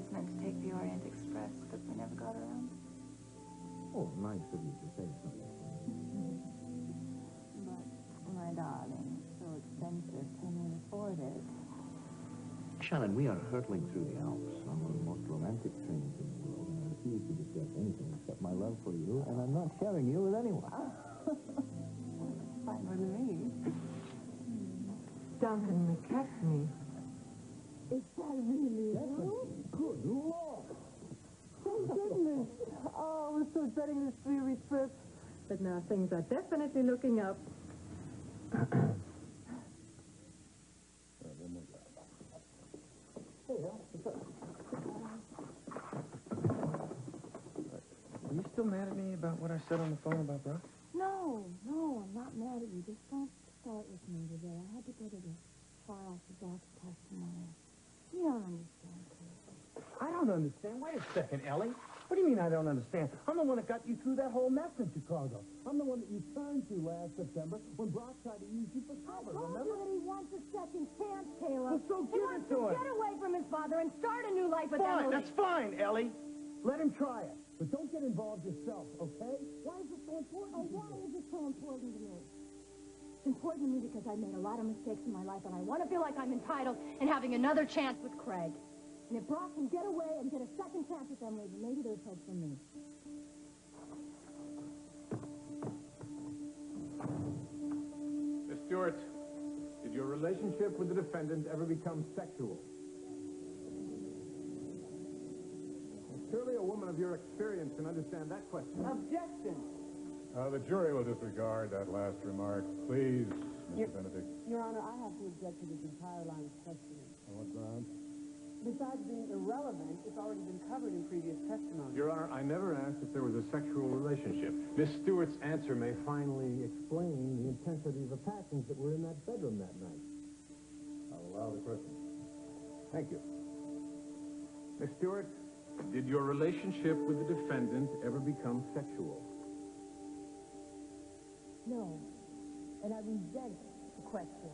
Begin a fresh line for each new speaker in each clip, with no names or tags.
always meant to take the Orient Express, but we never got around to it.
Oh, nice of you to say something.
But, my darling, it's so expensive. Can we afford it?
Shannon, we are hurtling through the Alps on one of the most romantic trains in the world, and I refuse to discuss anything except my love for you, and I'm not sharing you with anyone.
Fine with me.
Duncan McKechnie. Is that really you?
Good Lord!
Thank goodness. Oh, we're so dreading this 3-week trip. But now things are definitely looking up.
Are you still mad at me about what I said on the phone about Brock?
No, I'm not mad at you. Just don't start with me today. I had to go to the file for Doc's testimony. You don't understand, Chris.
I don't understand. Wait a second, Ellie. What do you mean I don't understand? I'm the one that got you through that whole mess in Chicago. I'm the one that you turned to last September when Brock tried to use you for cover,
I told
remember?
you that he wants a second chance, Caleb.
Well, so give it to him.
Get away from his father and start a new life with
Fine,
Emily.
that's fine, Ellie. Let him try it. But don't get involved yourself, okay? Why is it so important?
Oh, why is it so important to me? It's important to me because I've made a lot of mistakes in my life, and I want to feel like I'm entitled in having another chance with Craig. And if Brock can get away and get a second chance with Emily, then maybe there's hope for me.
Miss Stewart, did your relationship with the defendant ever become sexual? Surely a woman of your experience can understand that question.
Objection.
The jury will disregard that last remark. Please, Mr. Benedict.
Your Honor, I have to object to this entire line of questioning.
On what grounds?
Besides being irrelevant, it's already been covered in previous testimony.
Your Honor, I never asked if there was a sexual relationship. Miss Stewart's answer may finally explain the intensity of the passions that were in that bedroom that night. I'll allow the question. Thank you. Miss Stewart, did your relationship with the defendant ever become sexual?
No. And I resent the question.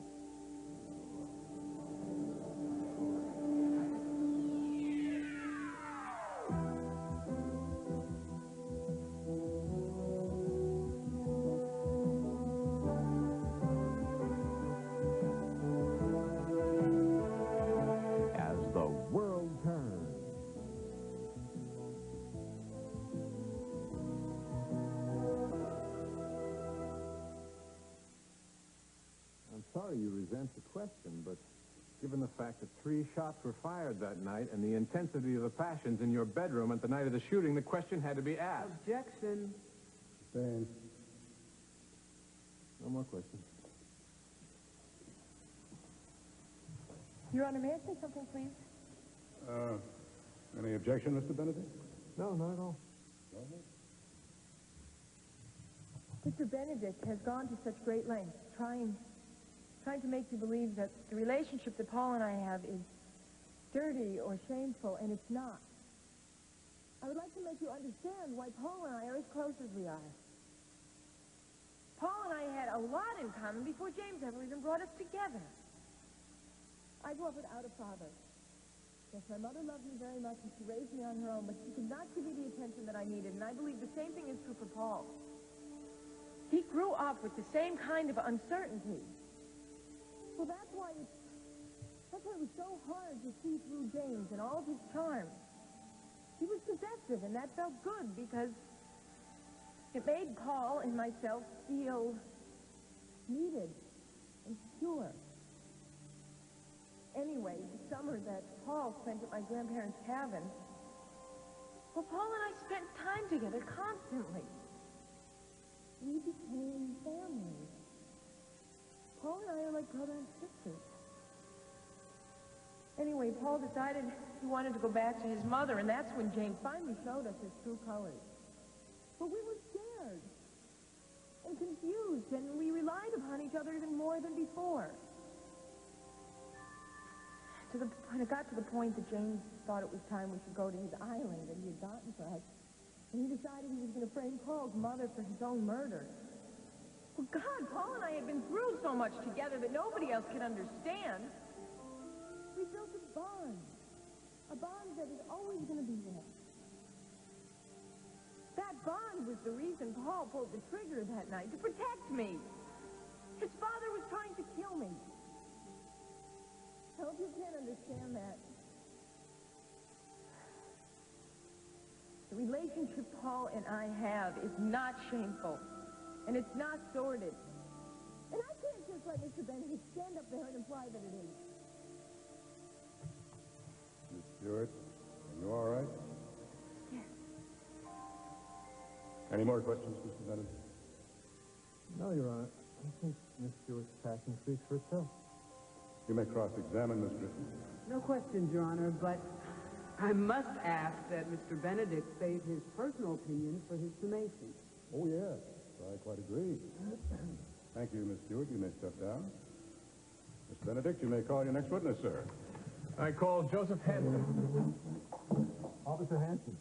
As the world turns.
I'm sorry you resent the question, but given the fact that 3 shots were fired that night and the intensity of the passions in your bedroom at the night of the shooting, the question had to be asked.
Objection.
Sustained. No more questions.
Your Honor, may I say something, please?
Any objection, Mr. Benedict?
No, not at all.
Mr. Benedict has gone to such great lengths, trying to make you believe that the relationship that Paul and I have is dirty or shameful, and it's not. I would like to make you understand why Paul and I are as close as we are. Paul and I had a lot in common before James ever even brought us together. I grew up without a father. Yes, my mother loved me very much, and she raised me on her own, but she could not give me the attention that I needed, and I believe the same thing is true for Paul. He grew up with the same kind of uncertainty. Well, that's why it was so hard to see through James and all of his charms. He was possessive, and that felt good because it made Paul and myself feel needed and secure. Anyway, the summer that Paul spent at my grandparents' cabin, well, Paul and I spent time together constantly. We became family. Paul and I are like brother and sister. Anyway, Paul decided he wanted to go back to his mother, and that's when James finally showed us his true colors. But we were scared and confused, and we relied upon each other even more than before. It got to the point that James thought it was time we should go to his island that he had gotten for us. And he decided he was going to frame Paul's mother for his own murder. Well, God, Paul and I had been through so much together that nobody else could understand. We built a bond that is always going to be there. That bond was the reason Paul pulled the trigger that night, to protect me. His father was trying to kill me. I hope you can't understand that. The relationship Paul and I have is not shameful, and it's not sordid. And I can't just let Mr. Benedict stand up there and imply that it is.
Miss Stewart, are you all right?
Yes.
Any more questions, Mr. Benedict?
No, Your Honor. I think Miss Stewart's passion speaks for itself.
You may cross-examine, Miss Griffin.
No questions, Your Honor, but I must ask that Mr. Benedict save his personal opinion for his summation.
Oh, yes. I quite agree. Thank you, Miss Stewart. You may step down. Miss Benedict, you may call your next witness, sir.
I call Joseph Hanson.
Officer Hanson.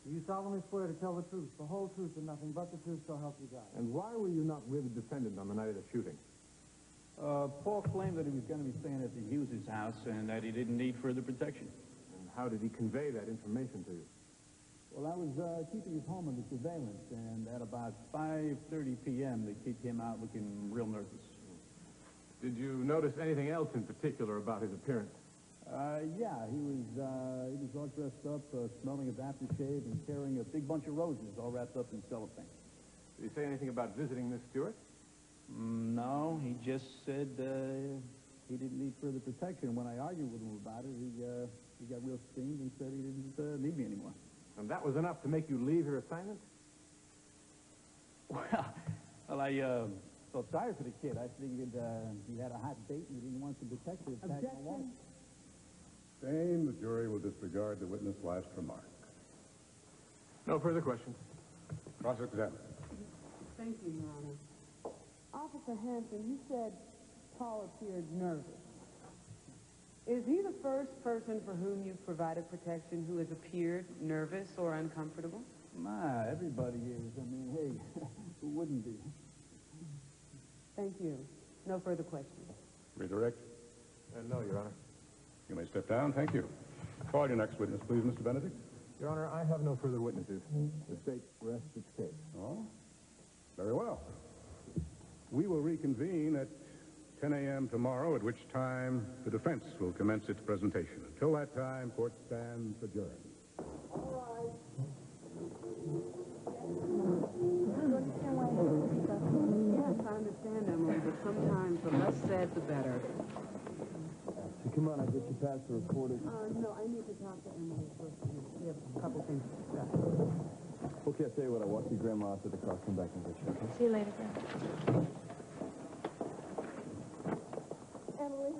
You solemnly swear to tell the truth, the whole truth, and nothing but the truth, so help you God.
And why were you not with the defendant on the night of the shooting?
Paul claimed that he was going to be staying at the Hughes' house and that he didn't need further protection.
And how did he convey that information to you?
Well, I was keeping his home under surveillance, and at about 5:30 p.m., the kid came out looking real nervous.
Did you notice anything else in particular about his appearance?
Yeah, he was all dressed up, smelling of aftershave and carrying a big bunch of roses all wrapped up in cellophane.
Did he say anything about visiting Miss Stewart?
No, he just said he didn't need further protection. When I argued with him about it, he got real steamed and said he didn't need me anymore.
And that was enough to make you leave your assignment?
Well, I felt sorry for the kid. I figured he had a hot date and he didn't want some detective tagging along.
Same. The jury will disregard the witness' last remark. No further questions. Cross-examine.
Thank you, Your Honor. Officer Hanson, you said Paul appeared nervous. Is he the first person for whom you've provided protection who has appeared nervous or uncomfortable?
My, everybody is. I mean, hey, who wouldn't be?
Thank you. No further questions.
Redirect.
No, Your Honor.
You may step down. Thank you. Call your next witness, please, Mr. Benedict.
Your Honor, I have no further witnesses. The state rests its case.
Oh? Very well. We will reconvene at 10 a.m. tomorrow, at which time the defense will commence its presentation. Until that time, court stands adjourned.
Yes, I understand, Emily, but sometimes the less said, the better.
So come on, I get you past the reporter.
No, I need to talk to Emily first. We have a couple things to discuss.
Okay, I'll tell you what, I'll walk your grandma out to the car, come back and get you, okay?
See you later, Grandpa.
Emily,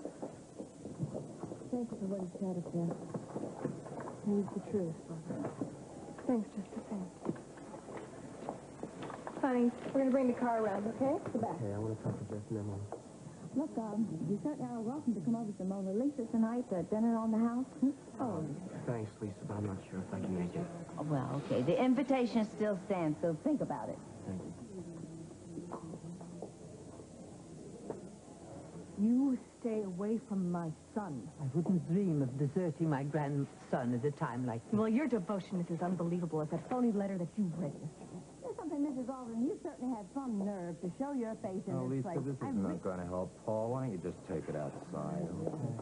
thank you for what you said up there. It was the truth. Thanks just the same. Honey, we're going to bring the car around, okay? To the back.
Hey, I want to talk to Jeff and Emily.
Look, you certainly are welcome to come over to Mona Lisa's tonight at dinner on the house. Oh.
Thanks, Lisa, but I'm not sure if I can make it.
Well, okay. The invitation still stands, so think about it.
Thank you.
You stay away from my son.
I wouldn't dream of deserting my grandson at a time like this.
Well, your devotion is as unbelievable as that phony letter that you registered.
There's something, Mrs. Alden. You certainly had some nerve to show your face in
Oh,
this
Lisa,
place.
this is not going to help Paul. Why don't you just take it outside, okay?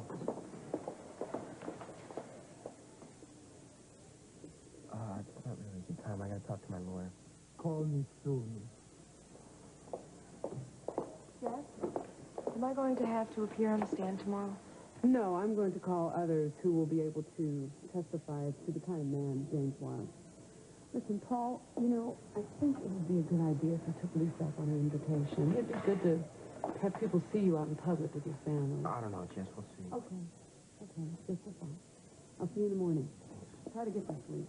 It's not really a good time. I got to talk to my lawyer.
Call me soon.
Jeff, am I going to have to appear on the stand tomorrow?
No, I'm going to call others who will be able to testify as to the kind of man James was. Listen, Paul, you know, I think it would be a good idea if you took Lisa up on her invitation. It'd be good to have people see you out in public with your family.
I don't know, Jess. We'll see.
Okay. Okay, just for fun. I'll see you in the morning. Try to get some sleep.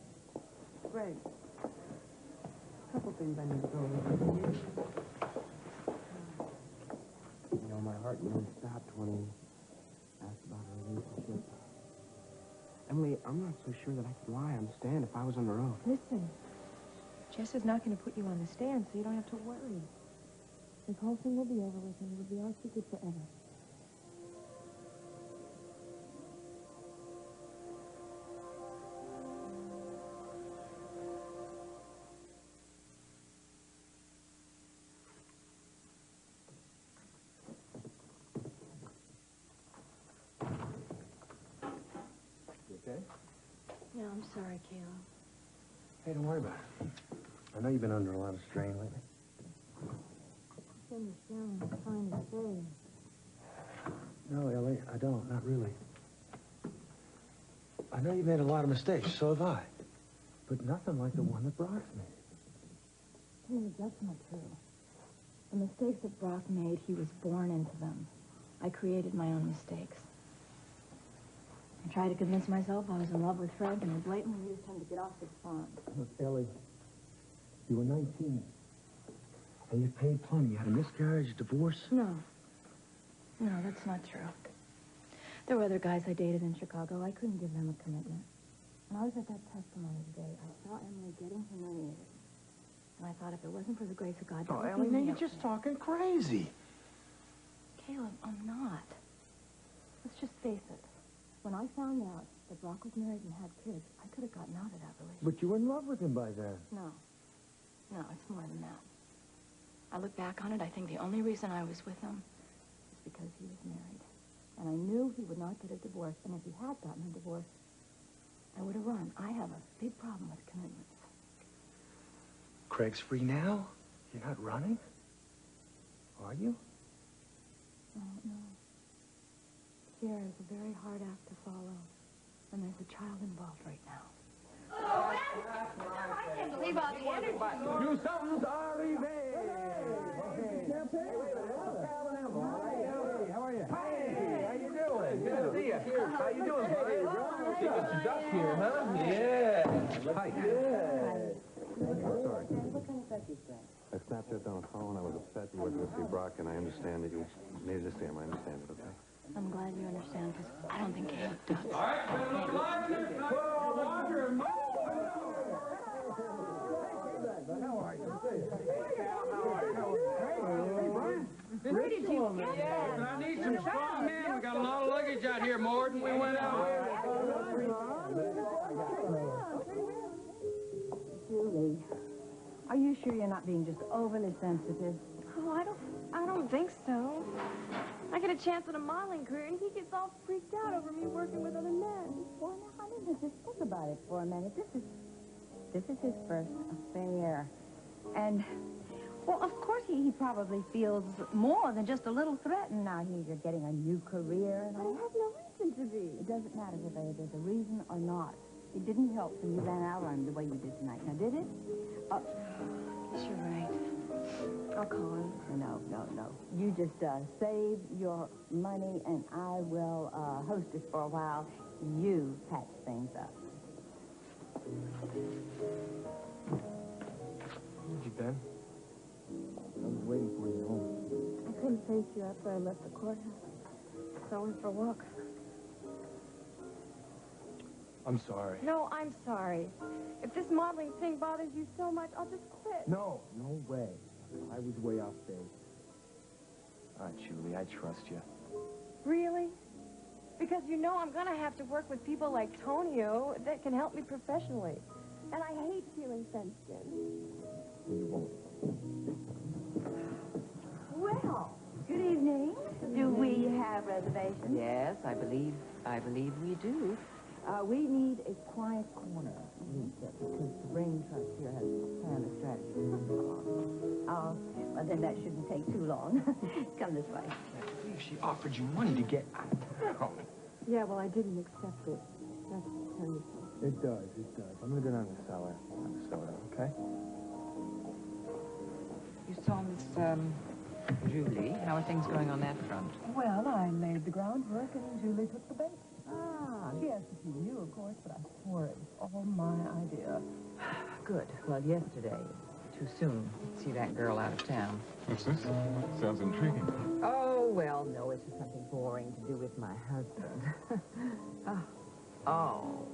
Greg, a couple things I need to go over.
You know, my heart nearly stopped when he asked about our relationship. Emily, I'm not so sure that I could lie on the stand if I was under oath.
Listen, Jess is not going to put you on the stand, so you don't have to worry. This whole thing will be over with, and it'll be our secret forever.
Okay?
No, I'm sorry, Caleb.
Hey, don't worry about it. I know you've been under a lot of strain lately.
Trying to say.
No, Ellie, I don't. Not really. I know you've made a lot of mistakes. So have I. But nothing like the one that Brock's made.
Caleb, that's not true. The mistakes that Brock made, he was born into them. I created my own mistakes. I tried to convince myself I was in love with Frank, and I blatantly used him to get off his farm.
Look, Ellie, you were 19. And you paid plenty. You had a miscarriage, a divorce.
No. No, that's not true. There were other guys I dated in Chicago. I couldn't give them a commitment. When I was at that testimony today, I saw Emily getting humiliated. And I thought if it wasn't for the grace of God...
Oh, Ellie, now you're just talking crazy.
Caleb, I'm not. Let's just face it. When I found out that Brock was married and had kids, I could have gotten out of that relationship.
But you were in love with him by then.
No. No, it's more than that. I look back on it, I think the only reason I was with him is because he was married. And I knew he would not get a divorce, and if he had gotten a divorce, I would have run. I have a big problem with commitments.
Craig's free now? You're not running? Are you?
No. Fear is a very hard act to follow, and there's a child involved right now.
Oh, I can't believe all the energy.
Do something, sorry, How are you? Hey, how you doing? Good to see you. How you doing, buddy? You got your ducks here, huh? Yeah. Hi. Good.
Sorry. What kind of duck is that?
I snapped it down the phone. I was upset you weren't going to see Brock, and I understand that you needed to see him. I understand it, okay?
I'm glad you understand, because I don't think Caleb does.
All right,
Where did you get that?
I need some strong men. We got a lot of luggage out here, more than we went out.
Julie, are you sure you're not being just overly sensitive?
Oh, I don't think so. I get a chance at a modeling career, and he gets all freaked out over me working with other men.
Well, now, honey, just think about it for a minute. This is his first affair. And, well, of course he probably feels more than just a little threatened now you're getting a new career. And
But he has no reason to be.
It doesn't matter whether there's a reason or not. It didn't help when you ran out on him the way you did tonight. Now, did it?
Guess you're right. I'll call him.
No. You just save your money, and I will hostess for a while. You patch things up.
Where'd you been? I was waiting for you home.
I couldn't face you after I left the courthouse. So I went for a walk.
I'm sorry.
No, I'm sorry. If this modeling thing bothers you so much, I'll just quit.
No way. I was way off base. All right, Julie, I trust you.
Really? Because you know I'm going to have to work with people like Tonio that can help me professionally. And I hate feeling fenced in.
You won't.
Well, good evening. Do we have reservations?
Yes, I believe we do.
We need a quiet corner, Lisa, because the brain trust here has a plan of strategy. Oh, well, then that shouldn't take too long. Come this way.
I believe she offered you money to get out of town.
Yeah, well, I didn't accept it. That's terrible.
It does. I'm going to go down to the cellar and have a soda, okay?
You saw Miss, Julie. How are things going on that front?
Well, I laid the groundwork, and Julie took the bait.
She asked if you knew, of course, but I swore it was all my idea.
Good. Well, yesterday, too soon to see that girl out of town.
What's this? Sounds intriguing.
Oh, well, no, it's just something boring to do with my husband. Oh.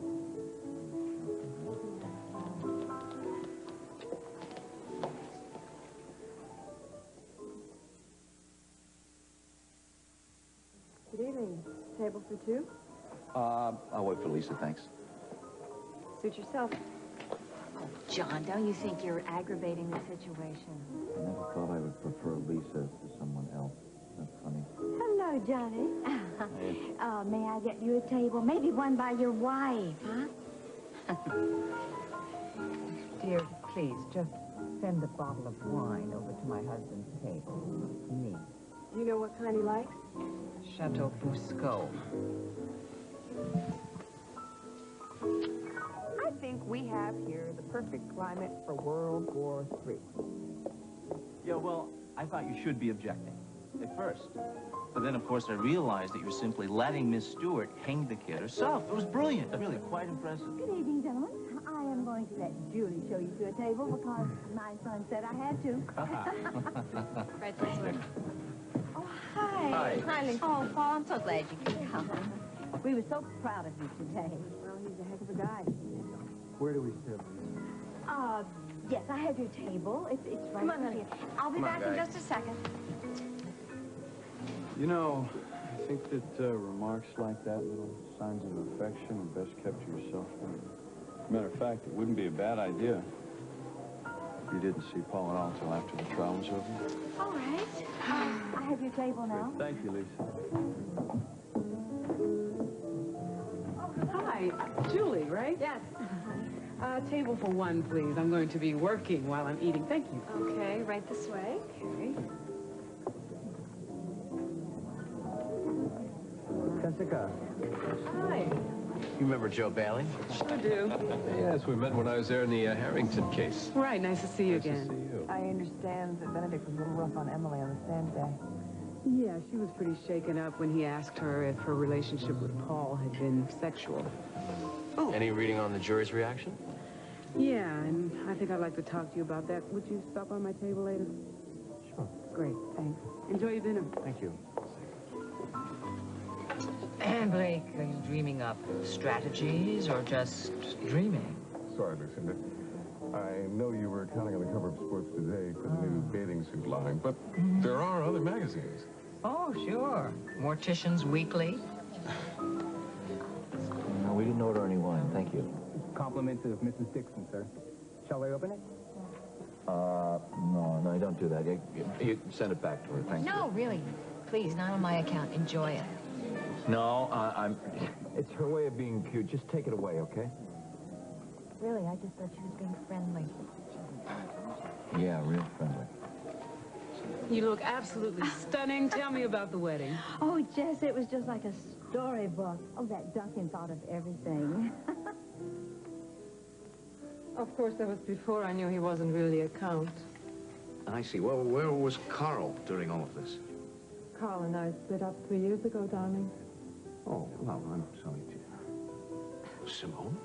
doing? Table for two?
I'll wait for Lisa, thanks.
Suit yourself.
John, don't you think you're aggravating the situation?
I never thought I would prefer Lisa to someone else. That's funny.
Hello, Johnny. Oh, may I get you a table? Maybe one by your wife, huh?
Dear, please, just send a bottle of wine over to my husband's table. Me.
Do you know what kind he likes?
Chateau Fusco.
I think we have here the perfect climate for World War III.
Yeah, well, I thought you should be objecting at first. But then, of course, I realized that you were simply letting Miss Stewart hang the kid herself. It was brilliant, really, quite impressive.
Good evening, gentlemen. I am going to let Julie show you to a table because my son said I had to.
Right this way.
Oh, hi.
Hi.
Hi, Lisa. Oh, Paul, I'm so glad you could come. We were so proud of you today.
Well, he's a heck of a guy.
Where do we sit?
Yes, I have your table. It's right
Come on, honey.
here. I'll be back in just a second.
You know, I think that remarks like that, little signs of affection, are best kept to yourself. Matter of fact, it wouldn't be a bad idea if you didn't see Paul at all until after the trial was over.
All right. I have your table now.
Thank you, Lisa.
Hi, Julie, right?
Yes.
Table for one, please. I'm going to be working while I'm eating. Thank you.
Okay, right this way.
Okay.
Jessica.
Hi.
You remember Joe Bailey?
Sure do.
Yes, we met when I was there in the Harrington case.
Right, nice to see you again.
Nice to see you.
I understand that Benedict was a little rough on Emily on the stand today.
Yeah, she was pretty shaken up when he asked her if her relationship with Paul had been sexual.
Any reading on the jury's reaction?
Yeah, and I think I'd like to talk to you about that. Would you stop by my table later?
Sure.
Great, thanks. Enjoy your dinner.
Thank you.
And Blake, are you dreaming up strategies or just dreaming?
Sorry, Lucinda. I know you were counting on the cover of Sports Today for the new bathing suit line, but there are other magazines.
Oh, sure. Mortician's Weekly.
No, we didn't order any wine, thank you.
Compliment to Mrs. Dixon, sir. Shall I open it?
No, don't do that. You send it back to her, thank you.
No, really. Please, not on my account. Enjoy it.
No, it's her way of being cute. Just take it away, okay?
Really, I just thought she was being friendly.
Yeah, real friendly.
You look absolutely stunning. Tell me about the wedding.
Oh, Jess, it was just like a storybook. Oh, that Duncan thought of everything.
Of course, that was before I knew he wasn't really a count.
I see. Well, where was Carl during all of this?
Carl and I split up 3 years ago, darling.
Oh, well, I'm sorry to... Simone?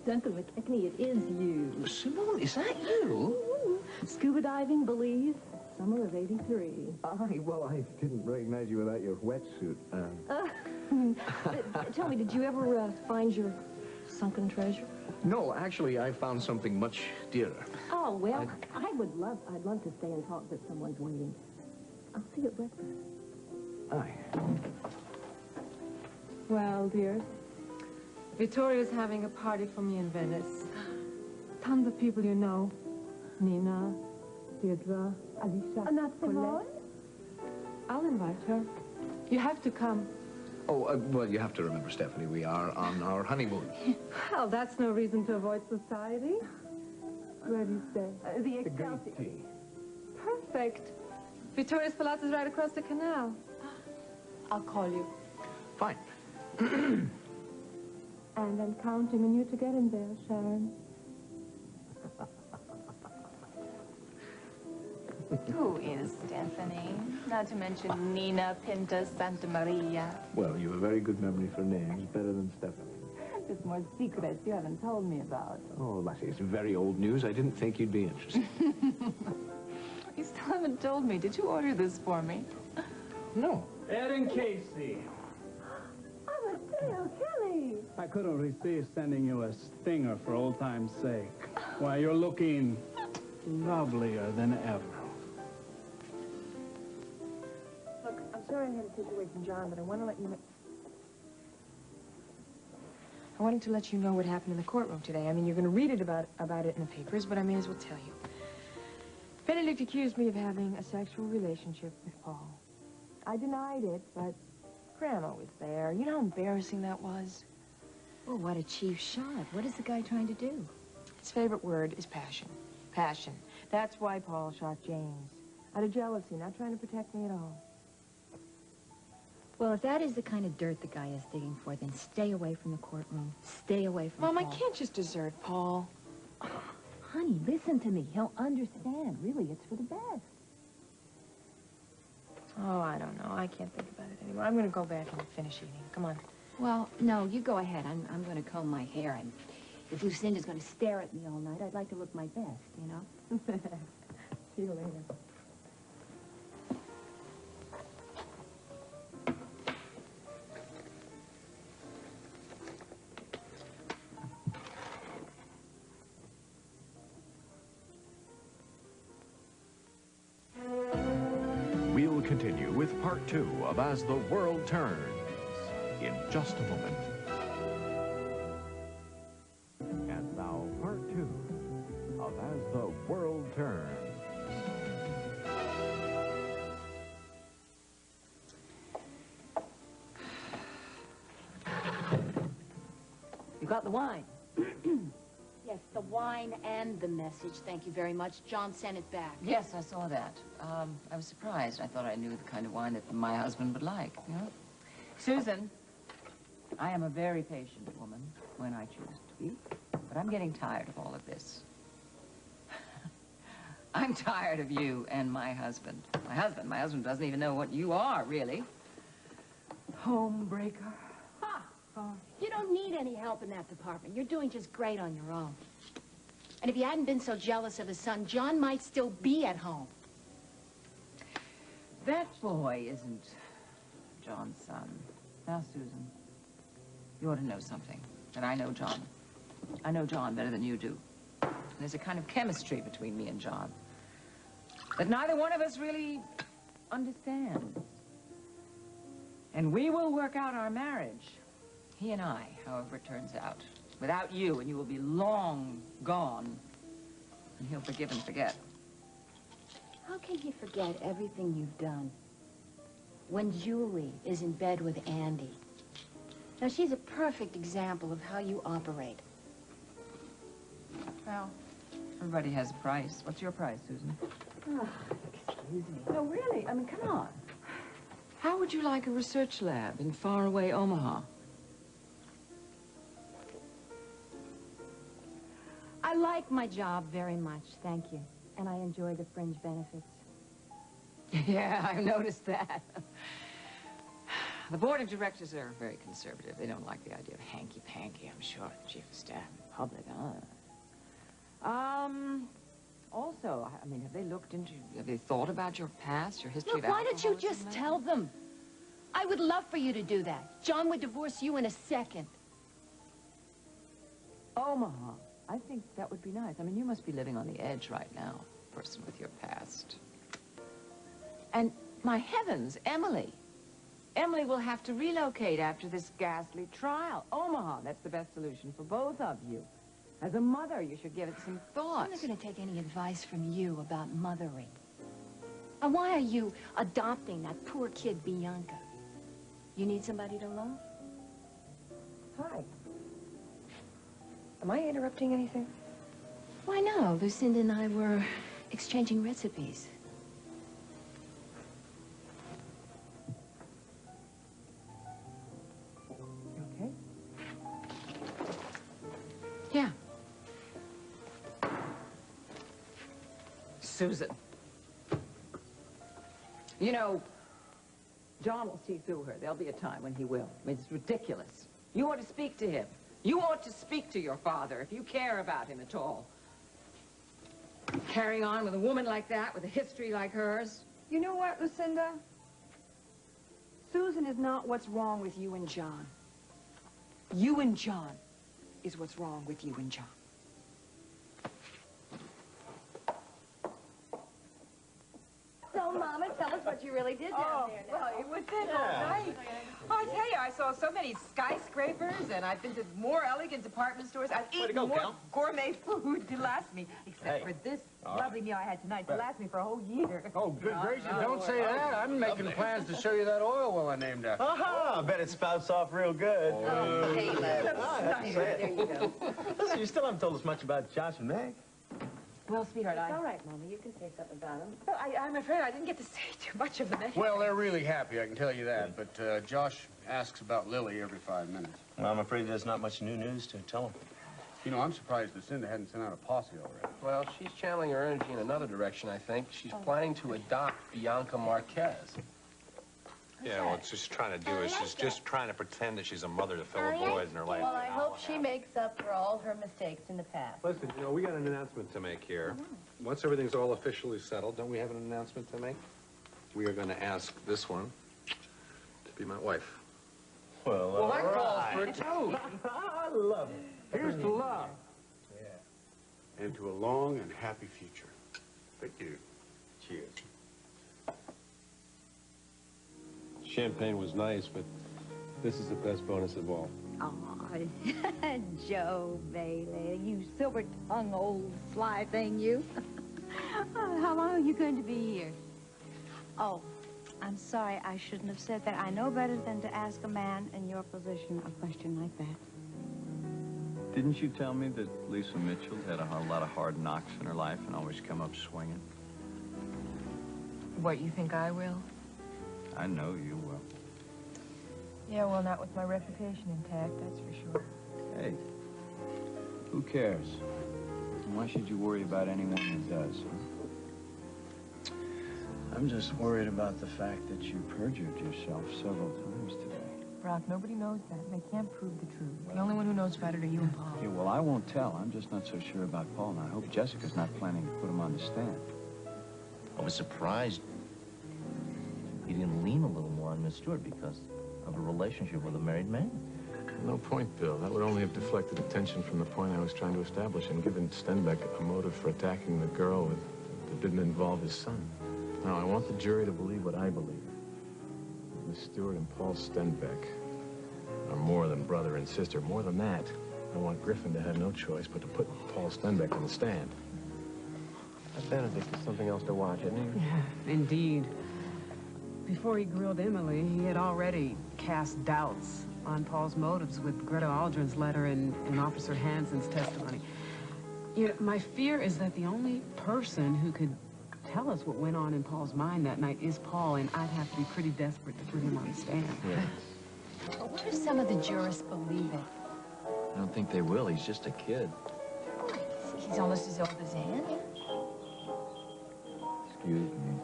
Duncan McKechnie, it is you.
Simone, is that you?
Scuba diving, Belize, summer of '83.
Well, I didn't recognize you without your wetsuit.
Tell me, did you ever find your sunken treasure?
No, actually, I found something much dearer.
Oh, well, I'd love to stay and talk, but someone's waiting. I'll see you at breakfast.
Aye.
Well, dear, Vittoria's having a party for me in Venice. Tons of people you know. Nina, Deirdre, Alicia,
Not Simone?
I'll invite her. You have to come.
Oh, well, you have to remember, Stephanie, we are on our honeymoon.
Well, that's no reason to avoid society. Where do you stay?
The Excelsior.
Tea.
Perfect. Vittoria's Palazzo is right across the canal. I'll call you.
Fine.
And I'm counting on you to get in there, Sharon.
Who is Stephanie? Not to mention Nina, Pinta, Santa Maria.
Well, you have a very good memory for names, better than Stephanie.
There's more secrets you haven't told me about.
Oh, Lassie, it's very old news. I didn't think you'd be interested.
You still haven't told me. Did you order this for me?
No.
Ed and Casey.
Amateo Kelly!
I couldn't resist sending you a stinger for old time's sake. Why, you're looking lovelier than ever.
Look, I'm sorry I had to take you away from John, but I want to let you know... I wanted to let you know what happened in the courtroom today. I mean, you're going to read about it in the papers, but I may as well tell you. Benedict accused me of having a sexual relationship with Paul. I denied it, but Grandma was there. You know how embarrassing that was?
Well, what a cheap shot. What is the guy trying to do?
His favorite word is passion. Passion. That's why Paul shot James. Out of jealousy, not trying to protect me at all.
Well, if that is the kind of dirt the guy is digging for, then stay away from the courtroom. Stay away from
Mom,
Paul.
I can't just desert Paul.
Oh, honey, listen to me. He'll understand. Really, it's for the best.
Oh, I don't know. I can't think about it anymore. I'm going to go back and finish eating. Come on.
Well, no, you go ahead. I'm going to comb my hair, and if Lucinda's going to stare at me all night, I'd like to look my best, you know?
See you later.
We'll continue with part 2 of As the World Turns in just a moment. And now part 2 of As the World Turns.
You got the wine?
Yes, the wine and the message. Thank you very much. John sent it back.
Yes, I saw that. I was surprised. I thought I knew the kind of wine that my husband would like, you know? Susan, I am a very patient woman when I choose to be, but I'm getting tired of all of this. I'm tired of you and my husband. My husband doesn't even know what you are, really. Homebreaker.
Ha! You don't need any help in that department. You're doing just great on your own. And if you hadn't been so jealous of his son, John might still be at home.
That boy isn't John's son. Now, Susan, you ought to know something. That I know John. I know John better than you do. And there's a kind of chemistry between me and John that neither one of us really understands. And we will work out our marriage. He and I, however it turns out. Without you, and you will be long gone. And he'll forgive and forget.
How can he forget everything you've done when Julie is in bed with Andy? Now, she's a perfect example of how you operate.
Well, everybody has a price. What's your price, Susan?
Oh, excuse me.
No, really, I mean, come on. How would you like a research lab in faraway Omaha?
I like my job very much, thank you. And I enjoy the fringe benefits.
Yeah, I've noticed that. The board of directors are very conservative. They don't like the idea of hanky-panky, I'm sure. Chief of staff and public, Also, I mean, have they thought about your past, your history of
Look, why don't you
alcoholism?
just tell them? I would love for you to do that. John would divorce you in a second.
Omaha. I think that would be nice. I mean, you must be living on the edge right now, person with your past. And, my heavens, Emily. Emily will have to relocate after this ghastly trial. Omaha, that's the best solution for both of you. As a mother, you should give it some thought.
I'm not going to take any advice from you about mothering. And why are you adopting that poor kid, Bianca? You need somebody to love?
Hi. Am I interrupting anything?
Why, no. Lucinda and I were exchanging recipes.
Okay.
Yeah. Susan. You know, John will see through her. There'll be a time when he will. I mean, it's ridiculous. You ought to speak to him. You ought to speak to your father if you care about him at all. Carrying on with a woman like that, with a history like hers.
You know what, Lucinda? Susan is not what's wrong with you and John. You and John is what's wrong with you and John.
So, Mama, tell us
what you really did down there now.
Well, it was this all night. Oh, I tell you, I saw so many skyscrapers, and I've been to more elegant department stores. I've eaten more gourmet food to last me, except for this lovely meal I had tonight to last me for a whole year.
Oh, good gracious, don't say that. I'm making plans to show you that oil well I named after.
Aha! I bet it spouts off real good.
Oh, Caleb. There you go.
Listen, you still haven't told us much about Josh and Meg.
Well, sweetheart,
It's all right, Mama. You can say something about him.
Well, I'm afraid I didn't get to say too much of them anyway.
Well, they're really happy, I can tell you that. But Josh asks about Lily every 5 minutes.
Well, I'm afraid there's not much new news to tell him.
You know, I'm surprised Lucinda hadn't sent out a posse already.
Well, she's channeling her energy in another direction, I think. She's planning to adopt Bianca Marquez.
Yeah, what she's trying to do is she's just trying to pretend that she's a mother to fellow boys in her life.
Well, I hope she makes up for all her mistakes in the past.
Listen, you know, we got an announcement to make here. Once everything's all officially settled, don't we have an announcement to make? We are going to ask this one to be my wife.
Well, that calls for a toast.
I love it.
Here's to love. Yeah. And to a long and happy future.
Thank you.
Cheers.
Champagne was nice, but this is the best bonus of all.
Oh, Joe Bailey, you silver-tongued old sly thing, you. How long are you going to be here? Oh, I'm sorry, I shouldn't have said that. I know better than to ask a man in your position a question like that.
Didn't you tell me that Lisa Mitchell had a lot of hard knocks in her life and always come up swinging?
What, you think I will?
I know you will.
Yeah, well, not with my reputation intact, that's for sure.
Hey, who cares? And why should you worry about anyone who does, huh? I'm just worried about the fact that you perjured yourself several times today.
Brock, nobody knows that. They can't prove the truth. The only one who knows about it are you and Paul.
Yeah, well, I won't tell. I'm just not so sure about Paul, and I hope Jessica's not planning to put him on the stand.
I was surprised he didn't lean a little more on Miss Stewart because of a relationship with a married man.
No point, Bill. That would only have deflected attention from the point I was trying to establish and given Stenbeck a motive for attacking the girl that didn't involve his son. Now, I want the jury to believe what I believe. Miss Stewart and Paul Stenbeck are more than brother and sister. More than that, I want Griffin to have no choice but to put Paul Stenbeck on the stand.
That Benedict is something else to watch, isn't he?
Yeah, indeed. Before he grilled Emily, he had already cast doubts on Paul's motives with Greta Aldrin's letter and Officer Hansen's testimony. You know, my fear is that the only person who could tell us what went on in Paul's mind that night is Paul, and I'd have to be pretty desperate to put him on the stand.
Yeah.
But what if some of the jurists believe it?
I don't think they will. He's just a kid.
He's almost as old as Anne.
Excuse me.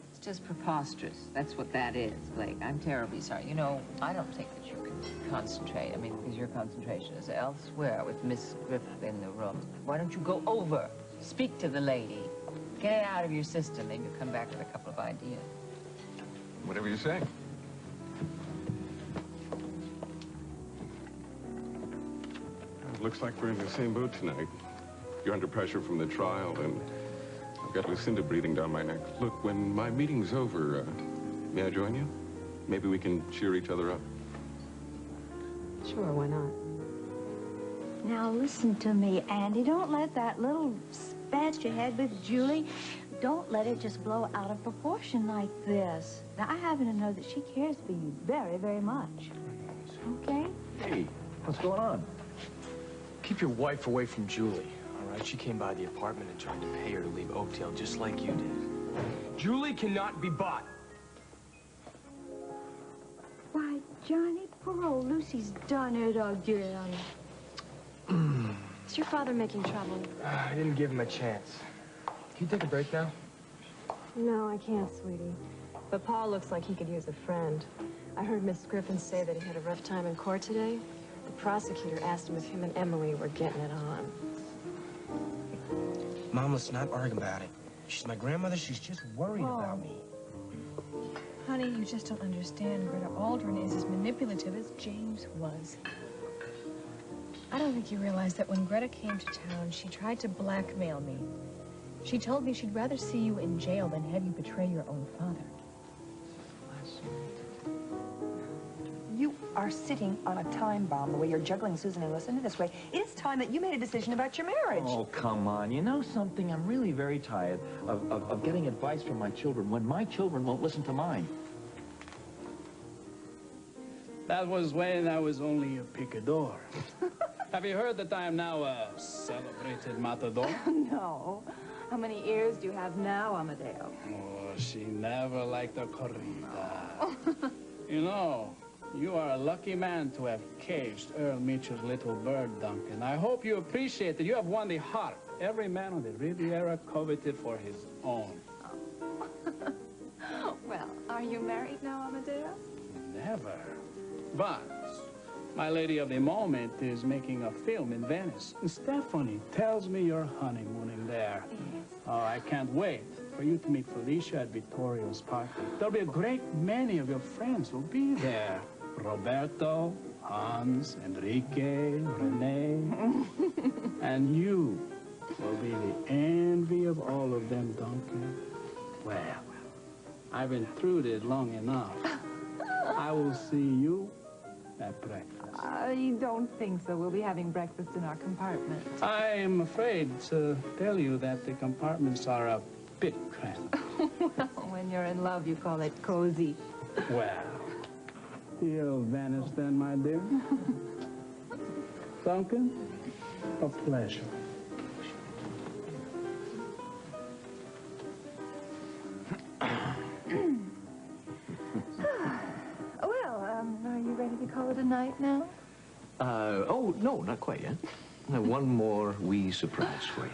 It's just preposterous. That's what that is, Blake. I'm terribly sorry. You know, I don't think that you can concentrate. I mean, because your concentration is elsewhere with Miss Griffith in the room. Why don't you go over, speak to the lady, get it out of your system, maybe you'll come back with a couple of ideas.
Whatever you say. Looks like we're in the same boat tonight. You're under pressure from the trial, and I've got Lucinda breathing down my neck. Look, when my meeting's over, may I join you? Maybe we can cheer each other up.
Sure, why not?
Now, listen to me, Andy. Don't let that little spat you had with Julie, don't let it just blow out of proportion like this. Now, I happen to know that she cares for you very, very much. Okay?
Hey, what's going on? Keep your wife away from Julie, all right? She came by the apartment and tried to pay her to leave Oakdale just like you did. Julie cannot be bought.
Why, Johnny, poor old Lucy's done it again.
Is your father making trouble?
I didn't give him a chance. Can you take a break now?
No, I can't, sweetie. But Paul looks like he could use a friend. I heard Miss Griffin say that he had a rough time in court today. The prosecutor asked him if him and Emily were getting it on.
Mom, let's not argue about it. She's my grandmother. She's just worried about me.
Honey, you just don't understand. Greta Aldrin is as manipulative as James was. I don't think you realize that when Greta came to town, she tried to blackmail me. She told me she'd rather see you in jail than have you betray your own father. You are sitting on a time bomb the way you're juggling Susan and Lucinda this way. It's time that you made a decision about your marriage.
Oh, come on. You know something? I'm really very tired of getting advice from my children when my children won't listen to mine.
That was when I was only a picador. Have you heard that I am now a celebrated matador?
No. How many ears do you have now, Amadeo?
Oh, she never liked a corrida. You know, you are a lucky man to have caged Earl Mitchell's little bird, Duncan. I hope you appreciate that you have won the heart every man on the Riviera coveted for his own.
Well, are you married now, Amadeo?
Never. But my lady of the moment is making a film in Venice. And Stephanie tells me you're honeymooning there.
Yes.
Oh, I can't wait for you to meet Felicia at Vittorio's party. There'll be a great many of your friends will be there. Roberto, Hans, Enrique, Renee. And you will be the envy of all of them, Duncan. Well, I've been through this long enough. I will see you at breakfast.
I don't think so. We'll be having breakfast in our compartment.
I'm afraid to tell you that the compartments are a bit cramped.
Well, when you're in love, you call it cozy.
Well, till Venice then, my dear. Duncan, a pleasure.
Are you ready to call it a night now?
Oh, no, not quite yet. One more wee surprise for you.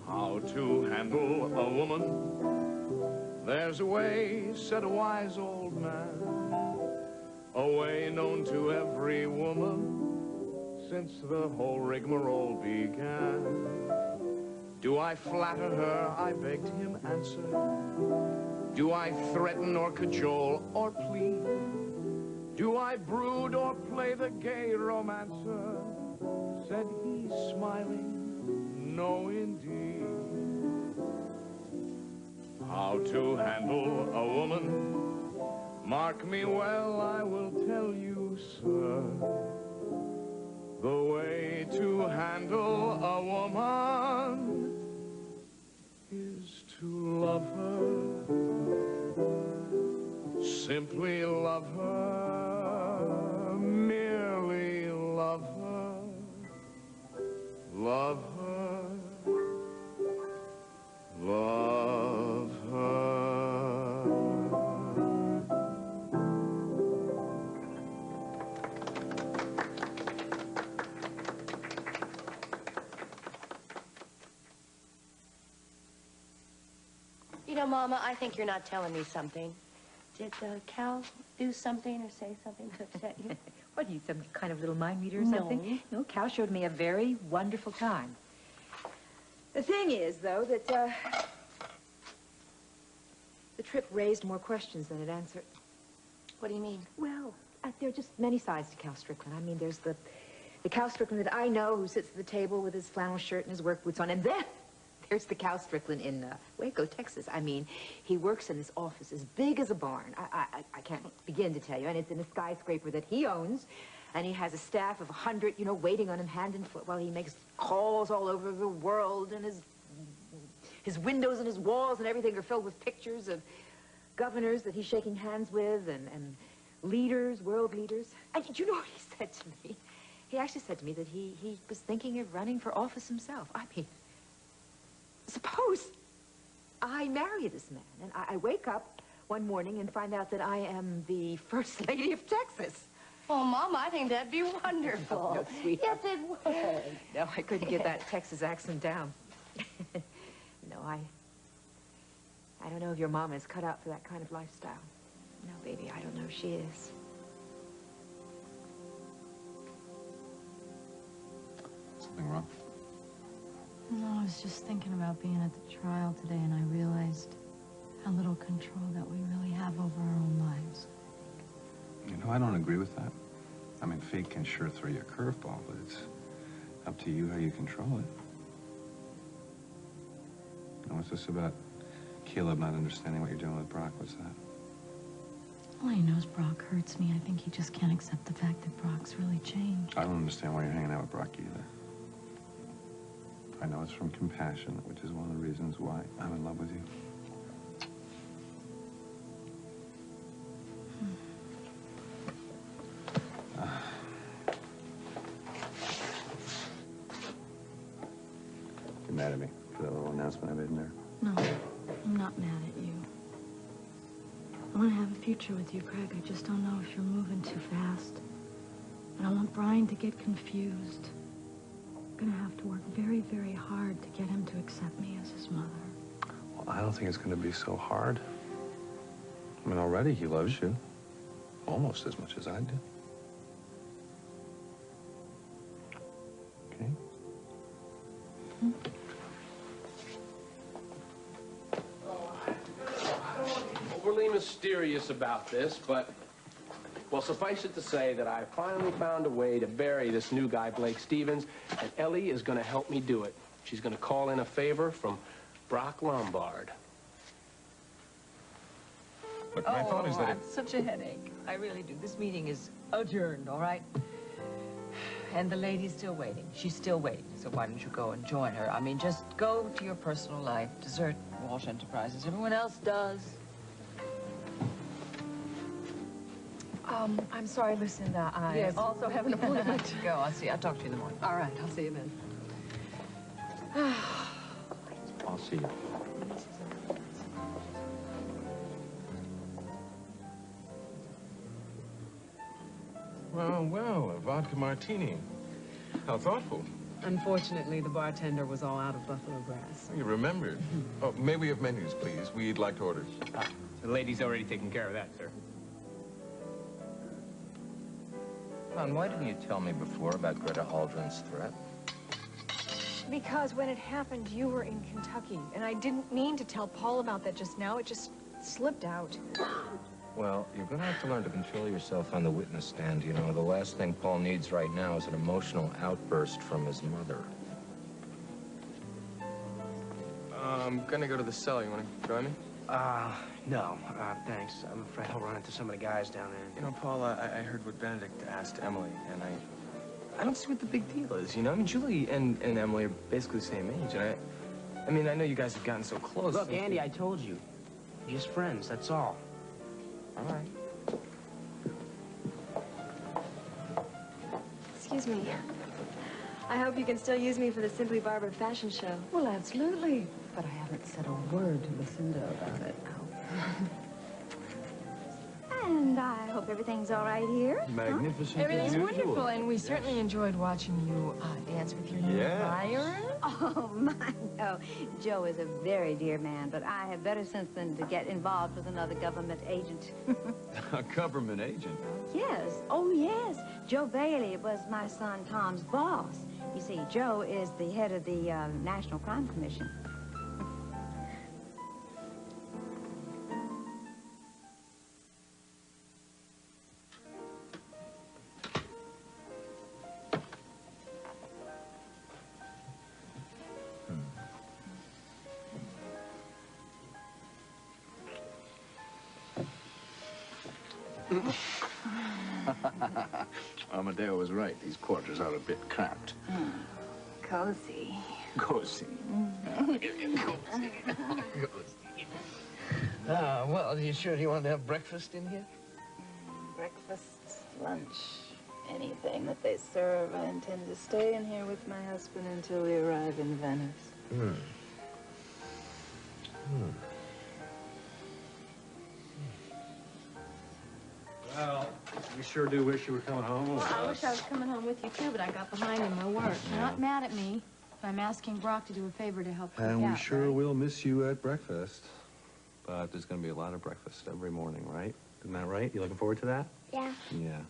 How to handle a woman? There's a way, said a wise old man, a way known to every woman since the whole rigmarole began. Do I flatter her? I begged him answer. Do I threaten or cajole or plead? Do I brood or play the gay romancer? Said he, smiling, no indeed. How to handle a woman? Mark me well, I will tell you, sir. The way to handle a woman is to love her, simply love her, merely love her, love her, love her.
You know, Mama, I think you're not telling me something. Did Cal do something or say something to upset you?
What, are you some kind of little mind reader or something? No, Cal showed me a very wonderful time. The thing is, though, that the trip raised more questions than it answered.
What do you mean?
Well, there are just many sides to Cal Strickland. I mean, there's the Cal Strickland that I know who sits at the table with his flannel shirt and his work boots on, and then there's the Cal Strickland in Waco, Texas. I mean, he works in this office as big as a barn. I can't begin to tell you. And it's in a skyscraper that he owns. And he has a staff of 100, you know, waiting on him hand and foot while he makes calls all over the world. And his windows and his walls and everything are filled with pictures of governors that he's shaking hands with and leaders, world leaders. And did you know what he said to me? He actually said to me that he was thinking of running for office himself. I mean, suppose I marry this man, and I wake up one morning and find out that I am the First Lady of Texas.
Oh, Mama, I think that'd be wonderful.
No, sweetheart.
Yes, it would.
No, I couldn't get that Texas accent down. No, I don't know if your mama is cut out for that kind of lifestyle. No, baby, I don't know if she is.
Something wrong?
No, I was just thinking about being at the trial today, and I realized how little control that we really have over our own lives.
You know,
I don't agree with that. I mean, fate can sure throw you a curveball, but it's up to you how you control it. Now, what's this about Caleb not understanding what you're doing with Brock? What's that?
All he knows Brock hurts me. I think he just can't accept the fact that Brock's really changed.
I don't understand why you're hanging out with Brock either. I know it's from compassion, which is one of the reasons why I'm in love with you. You're mad at me for that little announcement I made in there?
No, I'm not mad at you. I want to have a future with you, Craig. I just don't know if you're moving too fast. I don't want Brian to get confused. I'm gonna have to work very, very hard to get him to accept me as his mother.
Well, I don't think it's gonna be so hard. I mean, already he loves you. Almost as much as I do. Okay?
Overly mysterious about this, but, well, suffice it to say that I finally found a way to bury this new guy, Blake Stevens, and Ellie is going to help me do it. She's going to call in a favor from Brock Lombard.
But my thought is that
I have such a headache. I really do. This meeting is adjourned, all right? And the lady's still waiting. She's still waiting. So why don't you go and join her? I mean, just go to your personal life. Desert Walsh Enterprises. Everyone else does.
I'm sorry, Lucinda. I
Yes.
also have an appointment.
To go. I'll talk to you in the morning.
All right, I'll see you then.
I'll see you. Well, well, a vodka martini. How thoughtful.
Unfortunately, the bartender was all out of buffalo grass.
You remembered. Oh, may we have menus, please? We'd like to order.
The lady's already taken care of that, sir.
Ron, why didn't you tell me before about Greta Haldren's threat?
Because when it happened, you were in Kentucky, and I didn't mean to tell Paul about that just now. It just slipped out.
Well, you're going to have to learn to control yourself on the witness stand. You know, the last thing Paul needs right now is an emotional outburst from his mother.
I'm gonna go to the cellar. You want to join me?
No, thanks. I'm afraid I'll run into some of the guys down there.
You know, Paul, I heard what Benedict asked Emily, and I don't see what the big deal is, you know? I mean, Julie and Emily are basically the same age, and I mean, I know you guys have gotten so close.
Look, Andy, I told you. Just friends, that's all.
All right.
Excuse me. I hope you can still use me for the Simply Barbara fashion show.
Well, absolutely. But I haven't said a word to Lucinda about it. And I hope everything's all right here.
Magnificent.
Everything's wonderful, and we certainly enjoyed watching you dance with your new Byron.
Oh, my, no. Joe is a very dear man, but I have better sense than to get involved with another government agent.
A government agent?
Yes. Oh, yes. Joe Bailey was my son Tom's boss. You see, Joe is the head of the National Crime Commission.
Amadeo was right. These quarters are a bit cramped.
Cozy.
Cozy.
Well, are you sure you want to have breakfast in here?
Breakfast, lunch, anything that they serve. I intend to stay in here with my husband until we arrive in Venice.
Well, we sure do wish you were coming home.
Well, I wish I was coming home with you, too, but I got behind in my work. You're not mad at me if I'm asking Brock to do a favor to help cook
And we
out,
sure
right?
will miss you at breakfast. But there's going to be a lot of breakfast every morning, right? Isn't that right? You looking forward to that?
Yeah.
Yeah.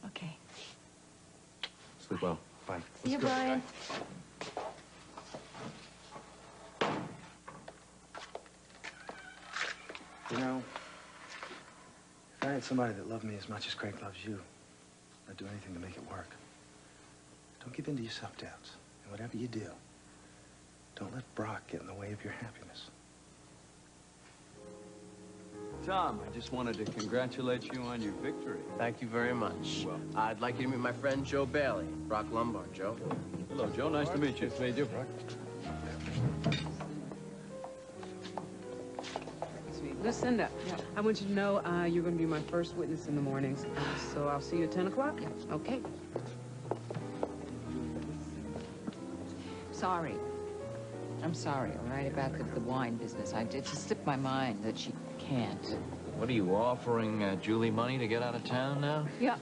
Okay.
Sleep well. Bye.
See you, Brian.
You know,
If I had somebody that loved me as much as Craig loves you, I'd do anything to make it work. Don't give in to your self-doubts. And whatever you do, don't let Brock get in the way of your happiness.
Tom, I just wanted to congratulate you on your victory.
Thank you very much.
Well,
I'd like you to meet my friend Joe Bailey, Brock Lombard. Joe.
Hello, Joe. Nice to meet you.
Nice to meet you, Brock.
Lucinda, I want you to know you're going to be my first witness in the mornings. So I'll see you at 10 o'clock? Yeah. Okay.
Sorry. I'm sorry, all right, about the wine business. It just slipped my mind that she can't.
What are you offering Julie money to get out of town now?
Yeah,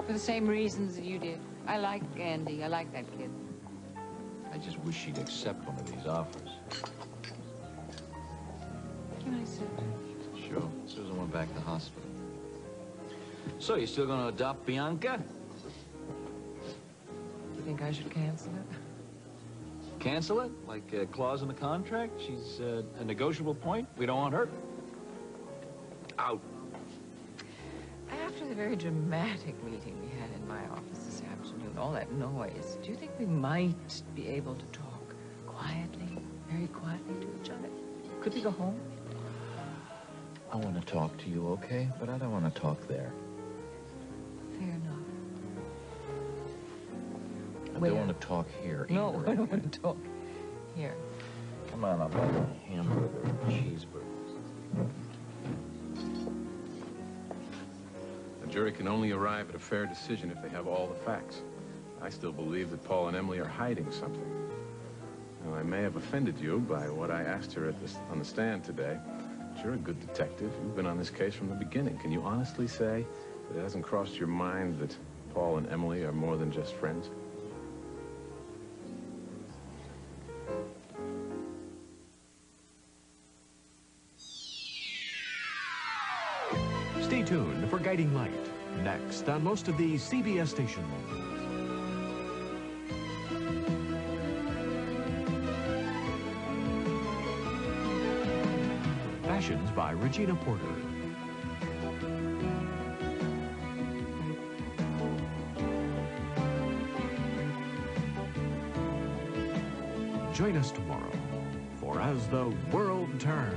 for the same reasons that you did. I like Andy. I like that kid.
I just wish she'd accept one of these offers.
Can I sit?
Sure. Susan went back to the hospital. So, you still gonna adopt Bianca?
You think I should cancel it?
Cancel it? Like a clause in the contract? She's a negotiable point? We don't want her? Out.
After the very dramatic meeting we had in my office this afternoon, all that noise, do you think we might be able to talk quietly, very quietly to each other? Could we go home?
I want to talk to you, okay? But I don't want to talk there.
Fair enough.
I don't want to talk here either.
No, I don't want to talk here.
Come on, I'll buy a hamburger and cheeseburgers.
A jury can only arrive at a fair decision if they have all the facts. I still believe that Paul and Emily are hiding something. Now, I may have offended you by what I asked her on the stand today. But you're a good detective. You've been on this case from the beginning. Can you honestly say that it hasn't crossed your mind that Paul and Emily are more than just friends?
Stay tuned for Guiding Light, next on most of the CBS stations. Fashions by Regina Porter. Join us tomorrow for As the World Turns.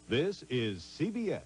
This is CBS.